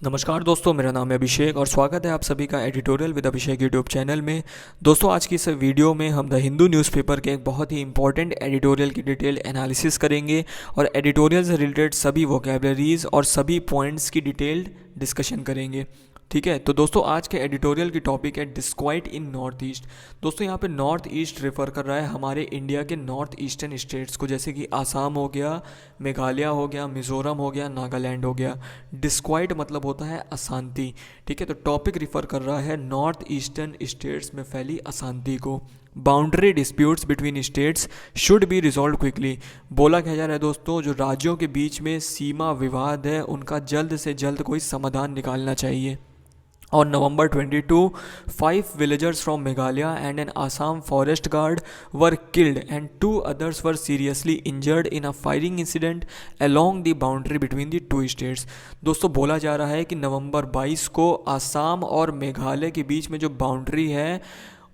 नमस्कार दोस्तों, मेरा नाम है अभिषेक और स्वागत है आप सभी का editorial with Abhishek YouTube channel में। दोस्तों, आज की इस वीडियो में हम द हिंदू न्यूज़पेपर के एक बहुत ही इंपॉर्टेंट एडिटोरियल की डिटेल एनालिसिस करेंगे और एडिटोरियल से रिलेटेड सभी वोकेबलरीज और सभी पॉइंट्स की डिटेल्ड डिस्कशन करेंगे। ठीक है, तो दोस्तों आज के एडिटोरियल की टॉपिक है डिस्क्वाइट इन नॉर्थ ईस्ट। दोस्तों यहाँ पे नॉर्थ ईस्ट रेफर कर रहा है हमारे इंडिया के नॉर्थ ईस्टर्न स्टेट्स को, जैसे कि आसाम हो गया, मेघालय हो गया, मिज़ोरम हो गया, नागालैंड हो गया। डिस्क्वाइट मतलब होता है अशांति। ठीक है, तो टॉपिक रिफर कर रहा है नॉर्थ ईस्टर्न स्टेट्स में फैली अशांति को। Boundary disputes between states should be resolve quickly. बोला क्या जा रहा है दोस्तों, जो राज्यों के बीच में सीमा विवाद है उनका जल्द से जल्द कोई समाधान निकालना चाहिए। On November 22, 5 villagers from Meghalaya and an Assam forest guard were killed and 2 others were seriously injured in a firing incident along the boundary between the two states। दोस्तों बोला जा रहा है कि नवंबर 22 को आसाम और मेघालय के बीच में जो बाउंड्री है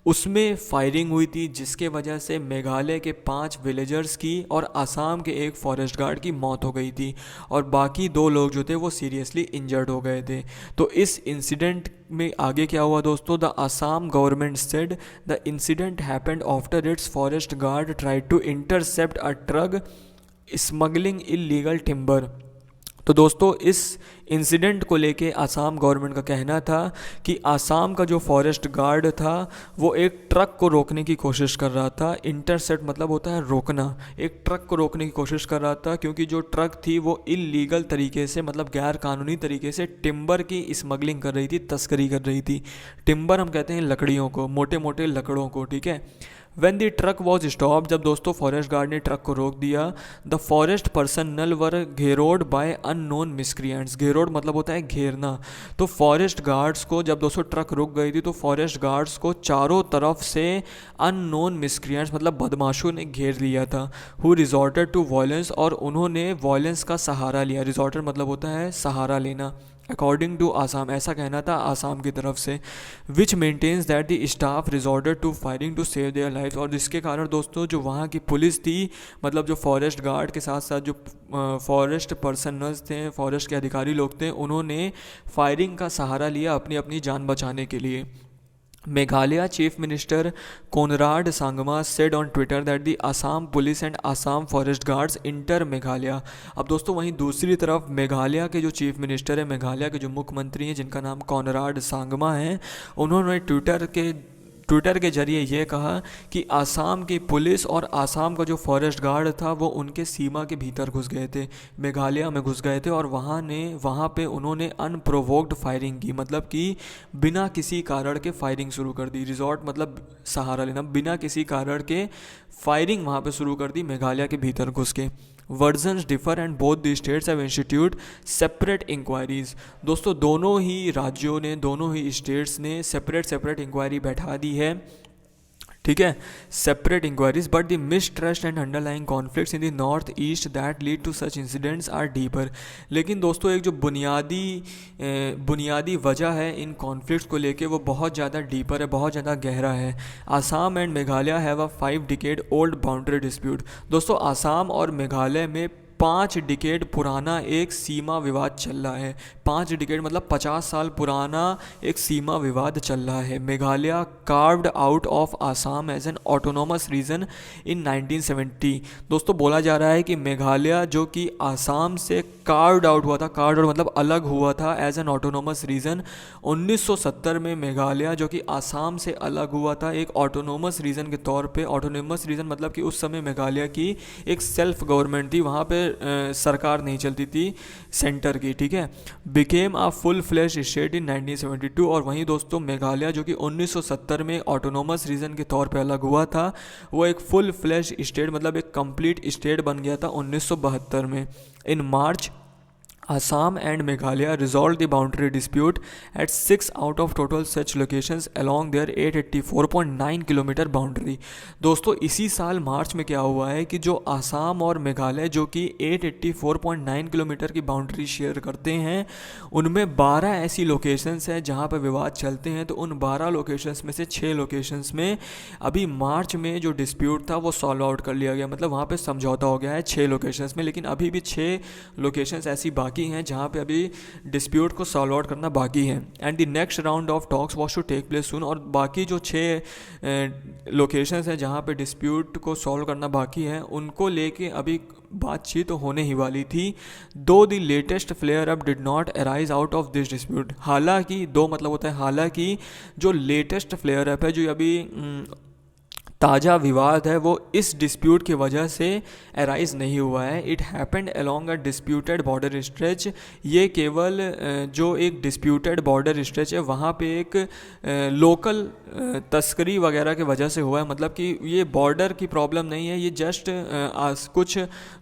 उसमें फायरिंग हुई थी, जिसके वजह से मेघालय के 5 विलेजर्स की और आसाम के एक फॉरेस्ट गार्ड की मौत हो गई थी और बाकी 2 लोग जो थे वो सीरियसली इंजर्ड हो गए थे। तो इस इंसिडेंट में आगे क्या हुआ दोस्तों, the Assam government said the incident happened after its forest guard tried to intercept a truck smuggling illegal timber. तो दोस्तों इस इंसिडेंट को लेके आसाम गवर्नमेंट का कहना था कि आसाम का जो फॉरेस्ट गार्ड था वो एक ट्रक को रोकने की कोशिश कर रहा था। इंटरसेप्ट मतलब होता है रोकना, एक ट्रक को रोकने की कोशिश कर रहा था क्योंकि जो ट्रक थी वो इलीगल तरीके से मतलब गैर कानूनी तरीके से टिम्बर की स्मगलिंग कर रही थी, तस्करी कर रही थी। टिम्बर हम कहते हैं लकड़ियों को, मोटे मोटे लकड़ों को। ठीक है, when the truck was stop, जब दोस्तों फॉरेस्ट गार्ड ने ट्रक को रोक दिया, the forest personnel were gheraoed by unknown miscreants. Gheraoed मतलब होता है घेरना। तो फॉरेस्ट गार्ड्स को जब दोस्तों ट्रक रुक गई थी तो फॉरेस्ट गार्ड्स को चारों तरफ से अननोन मिसक्रिएंट्स मतलब बदमाशों ने घेर लिया था। हु रिजॉर्टेड टू वॉयलेंस, और उन्होंने वॉयलेंस का सहारा लिया। रिजॉर्टेड मतलब होता है सहारा लेना। अकॉर्डिंग टू आसाम, ऐसा कहना था आसाम की तरफ से। Which maintains that the staff resorted to firing to save their life. और जिसके कारण दोस्तों जो वहाँ की पुलिस थी, मतलब जो फॉरेस्ट गार्ड के साथ साथ जो फॉरेस्ट पर्सनल्स थे, फॉरेस्ट के अधिकारी लोग थे, उन्होंने फायरिंग का सहारा लिया अपनी अपनी जान बचाने के लिए। Meghalaya chief minister Conrad Sangma said on Twitter that the Assam police and Assam forest guards inter Meghalaya. अब दोस्तों वहीं दूसरी तरफ मेघालय के जो चीफ मिनिस्टर है, मेघालय के जो मुख्यमंत्री हैं जिनका नाम कोनराड सांगमा है, उन्होंने ट्विटर के जरिए ये कहा कि आसाम की पुलिस और आसाम का जो फॉरेस्ट गार्ड था वो उनके सीमा के भीतर घुस गए थे, मेघालय में घुस गए थे और वहाँ पे उन्होंने अनप्रोवोक्ड फायरिंग की, मतलब कि बिना किसी कारण के फायरिंग शुरू कर दी। रिजॉर्ट मतलब सहारा लेना, बिना किसी कारण के फायरिंग वहाँ पे शुरू कर दी मेघालय के भीतर घुस के। Versions differ and both the states have institute separate inquiries. दोस्तों दोनों ही राज्यों ने, दोनों ही स्टेट्स ने सेपरेट इंक्वायरी बैठा दी है। ठीक है, separate inquiries, but the mistrust and underlying conflicts in the north east that lead to such incidents are deeper. लेकिन दोस्तों एक जो बुनियादी वजह है इन कॉन्फ्लिक्ट्स को लेके वो बहुत ज़्यादा डीपर है, बहुत ज़्यादा गहरा है। Assam and Meghalaya have a 5 decade old boundary dispute. दोस्तों आसाम और मेघालय में 5 डिकेड पुराना एक सीमा विवाद चल रहा है। 5 डिकेड मतलब 50 साल पुराना एक सीमा विवाद चल रहा है। Meghalaya carved out of Assam as an autonomous region in 1970। दोस्तों बोला जा रहा है कि मेघालय जो कि आसाम से कार्व्ड आउट हुआ था, कार्व्ड आउट मतलब अलग हुआ था एज एन ऑटोनोमस रीजन 1970 में। मेघालय जो कि आसाम से अलग हुआ था एक ऑटोनोमस रीजन के तौर पे। ऑटोनोमस रीजन मतलब कि उस समय मेघालय की एक सेल्फ गवर्नमेंट थी, वहाँ पे सरकार नहीं चलती थी सेंटर की। ठीक है, became a full flash state in 1972। और वहीं दोस्तों मेघालय जो कि 1970 में ऑटोनोमस रीजन के तौर पे अलग हुआ था, वो एक फुल फ्लैश स्टेट मतलब एक कंप्लीट स्टेट बन गया था 1972 में। इन मार्च Assam and Meghalaya resolved the boundary dispute at 6 out of total such locations along their 884.9 kilometre boundary. दोस्तों इसी साल मार्च में क्या हुआ है कि जो आसाम और मेघालय जो कि 884.9 किलोमीटर की बाउंड्री शेयर करते हैं, उनमें 12 ऐसी लोकेशंस हैं जहां पर विवाद चलते हैं। तो उन 12 लोकेशंस में से 6 लोकेशंस में अभी मार्च में जो डिस्प्यूट था वो सॉल्व आउट कर लिया गया, मतलब वहाँ पे समझौता हो गया है 6 लोकेशंस में। लेकिन अभी भी 6 लोकेशंस ऐसी बाकी बाकी हैं, जहाँ पे अभी डिस्प्यूट को सॉल्व आउट करना बाकी है। And the next round of talks was to take place soon, और बाकी जो 6 लोकेशंस हैं जहाँ पे डिस्प्यूट को सॉल्व करना बाकी है, उनको लेके अभी बातचीत तो होने ही वाली थी। Though the latest flare up did not arise out of this dispute, हालांकि दो मतलब होता है हालांकि जो लेटेस्ट फ्लेयर अप है, जो अभी ताज़ा विवाद है, वो इस डिस्प्यूट की वजह से अराइज नहीं हुआ है। It happened along a disputed border stretch, ये केवल जो एक डिस्प्यूटेड बॉर्डर स्ट्रेच है वहाँ पे एक लोकल तस्करी वगैरह की वजह से हुआ है। मतलब कि ये बॉर्डर की प्रॉब्लम नहीं है, ये जस्ट कुछ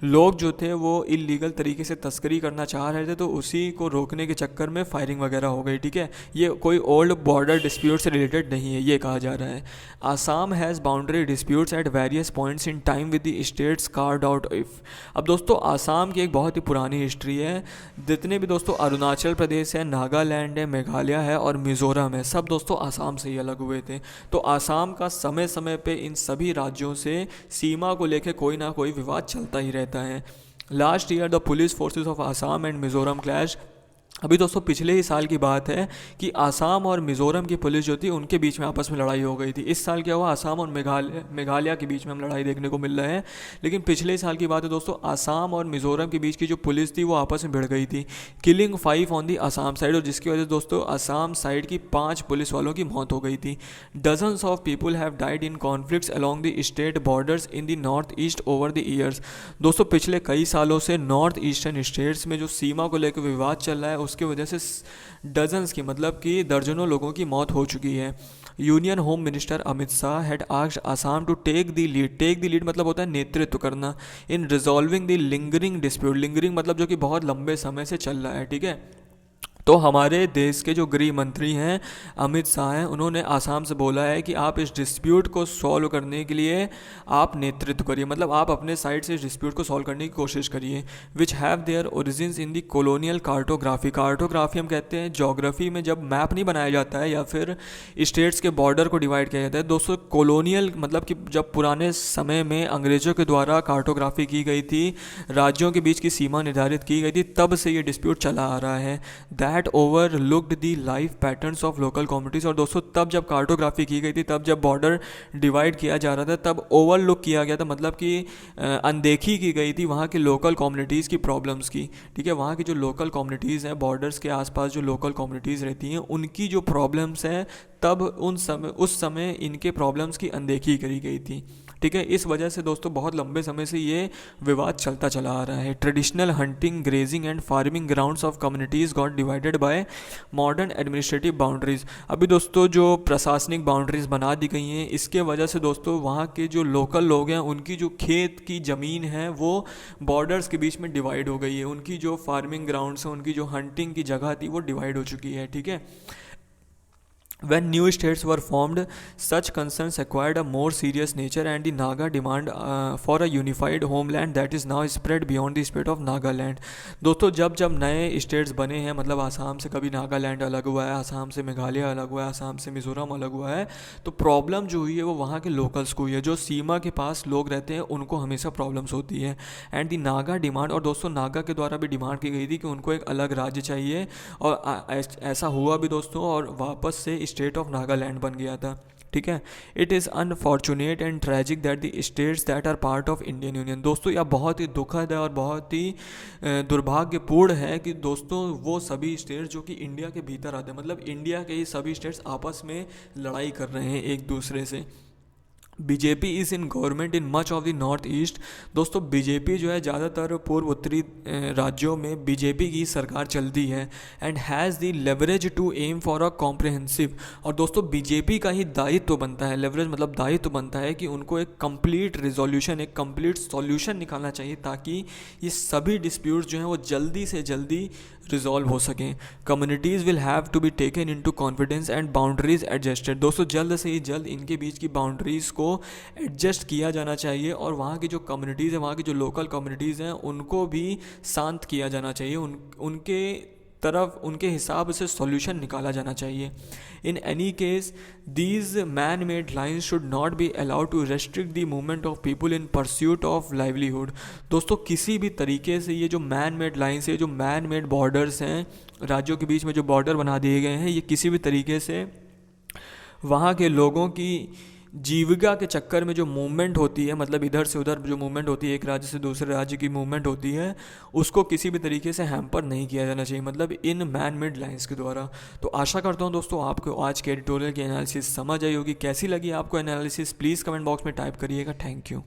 लोग जो थे वो इलीगल तरीके से तस्करी करना चाह रहे थे, तो उसी को रोकने के चक्कर में फायरिंग वगैरह हो गई। ठीक है, ये कोई ओल्ड बॉर्डर डिस्प्यूट से रिलेटेड नहीं है, ये कहा जा रहा है। Assam has boundary disputes at various points in time with the states carved out if। अब दोस्तों आसाम की एक बहुत ही पुरानी हिस्ट्री है। जितने भी दोस्तों अरुणाचल प्रदेश है, नागालैंड है, मेघालय है और मिज़ोरम है, सब दोस्तों आसाम से ही अलग हुए थे। तो आसाम का समय समय पे इन सभी राज्यों से सीमा को लेकर कोई ना कोई विवाद चलता ही रहता है। Last year the police forces of Assam and Mizoram clash, अभी दोस्तों पिछले ही साल की बात है कि आसाम और मिज़ोरम की पुलिस जो थी उनके बीच में आपस में लड़ाई हो गई थी। इस साल क्या हुआ, आसाम और मेघालय के बीच में हम लड़ाई देखने को मिल रहा है। लेकिन पिछले साल की बात है दोस्तों, आसाम और मिज़ोरम के बीच की जो पुलिस थी वो आपस में भिड़ गई थी, killing 5 on the Assam side, और जिसकी वजह से दोस्तों आसाम साइड की 5 पुलिस वालों की मौत हो गई थी। Dozens of people have died in conflicts along the state borders in the north east over the years. दोस्तों पिछले कई सालों से नॉर्थ ईस्टर्न स्टेट्स में जो सीमा को लेकर विवाद चल रहा है, उसकी वजह से डजन्स की मतलब कि दर्जनों लोगों की मौत हो चुकी है। Union home minister Amit Shah had asked Assam to take the lead, take the lead मतलब होता है नेतृत्व करना, in resolving the lingering dispute, lingering मतलब जो कि बहुत लंबे समय से चल रहा है। ठीक है, तो हमारे देश के जो गृह मंत्री हैं अमित शाह हैं, उन्होंने आसाम से बोला है कि आप इस डिस्प्यूट को सॉल्व करने के लिए आप नेतृत्व करिए, मतलब आप अपने साइड से इस डिस्प्यूट को सॉल्व करने की कोशिश करिए। Which have their origins in the colonial cartography, cartography हम कहते हैं ज्योग्राफी में जब मैप नहीं बनाया जाता है या फिर स्टेट्स के बॉर्डर को डिवाइड किया जाता है। दोस्तों कॉलोनियल मतलब कि जब पुराने समय में अंग्रेज़ों के द्वारा कार्टोग्राफी की गई थी, राज्यों के बीच की सीमा निर्धारित की गई थी, तब से ये डिस्प्यूट चला आ रहा है। That overlooked the life patterns of local communities, और दोस्तों तब जब कार्टोग्राफी की गई थी, तब जब बॉर्डर डिवाइड किया जा रहा था, तब ओवरलुक किया गया था, मतलब कि अनदेखी की गई थी वहाँ के लोकल कम्युनिटीज़ की प्रॉब्लम्स की। ठीक है, वहाँ की जो लोकल कम्युनिटीज़ हैं, बॉर्डर्स के आसपास जो लोकल कम्युनिटीज़ रहती हैं, उनकी जो प्रॉब्लम्स हैं, तब उस समय इनके प्रॉब्लम्स की अनदेखी करी गई थी। ठीक है, इस वजह से दोस्तों बहुत लंबे समय से ये विवाद चलता चला आ रहा है। Traditional hunting, grazing and farming grounds of communities got divided by modern administrative boundaries. अभी दोस्तों जो प्रशासनिक बाउंड्रीज बना दी गई हैं, इसके वजह से दोस्तों वहाँ के जो लोकल लोग हैं, उनकी जो खेत की ज़मीन है वो बॉर्डर्स के बीच में डिवाइड हो गई है, उनकी जो फार्मिंग ग्राउंड्स हैं, उनकी जो हंटिंग की जगह थी वो डिवाइड हो चुकी है। ठीक है, when new states were formed, such concerns acquired a more serious nature and the Naga demand for a unified homeland that is now spread beyond the state of Nagaland। दोस्तों जब जब नए स्टेट्स बने हैं, मतलब आसाम से कभी नागालैंड अलग हुआ है, आसाम से मेघालय अलग हुआ है, आसाम से मिज़ोरम अलग हुआ है, तो प्रॉब्लम जो हुई है वो वहाँ के लोकल्स को हुई है। जो सीमा के पास लोग रहते हैं उनको हमेशा प्रॉब्लम्स होती है। एंड दी नागा डिमांड, और दोस्तों नागा के द्वारा भी डिमांड की गई थी कि उनको एक अलग राज्य चाहिए, और ऐसा हुआ भी दोस्तों, और वापस से स्टेट ऑफ नागालैंड बन गया था। ठीक है, it is unfortunate and tragic that the states that are part of Indian union. दोस्तों यह बहुत ही दुखद है और बहुत ही दुर्भाग्यपूर्ण है कि दोस्तों वो सभी स्टेट्स जो कि इंडिया के भीतर आते हैं, मतलब इंडिया के ही सभी स्टेट्स आपस में लड़ाई कर रहे हैं एक दूसरे से। BJP is in government in much of the north east. दोस्तों बीजेपी जो है ज़्यादातर पूर्व उत्तरी राज्यों में बीजेपी की सरकार चलती है। And has the leverage to aim for a comprehensive, और दोस्तों बीजेपी का ही दायित्व बनता है, लेवरेज मतलब दायित्व बनता है कि उनको एक कंप्लीट रिजोल्यूशन, एक कंप्लीट सॉल्यूशन निकालना चाहिए, ताकि ये सभी डिस्प्यूट्स जो हैं वो जल्दी से जल्दी रिजॉल्व हो सकें। Communities will have to be taken into confidence and boundaries adjusted. दोस्तों जल्द से ही जल्द इनके बीच की बाउंड्रीज़ को एडजस्ट किया जाना चाहिए, और वहाँ की जो कम्युनिटीज़ हैं, वहाँ की जो लोकल कम्युनिटीज़ हैं, उनको भी शांत किया जाना चाहिए। उनके तरफ उनके हिसाब से सॉल्यूशन निकाला जाना चाहिए। In any case these man made lines should not be allowed to restrict the movement of people in pursuit of livelihood. दोस्तों किसी भी तरीके से ये जो मैन मेड लाइन्स है, जो मैन मेड बॉर्डर्स हैं, राज्यों के बीच में जो बॉर्डर बना दिए गए हैं, ये किसी भी तरीके से वहाँ के लोगों की जीविका के चक्कर में जो मूवमेंट होती है, मतलब इधर से उधर जो मूवमेंट होती है, एक राज्य से दूसरे राज्य की मूवमेंट होती है, उसको किसी भी तरीके से हैम्पर नहीं किया जाना चाहिए, मतलब इन मैन मेड लाइंस के द्वारा। तो आशा करता हूँ दोस्तों आपको आज के एडिटोरियल की एनालिसिस समझ आई होगी। कैसी लगी आपको एनालिसिस प्लीज़ कमेंट बॉक्स में टाइप करिएगा। Thank you.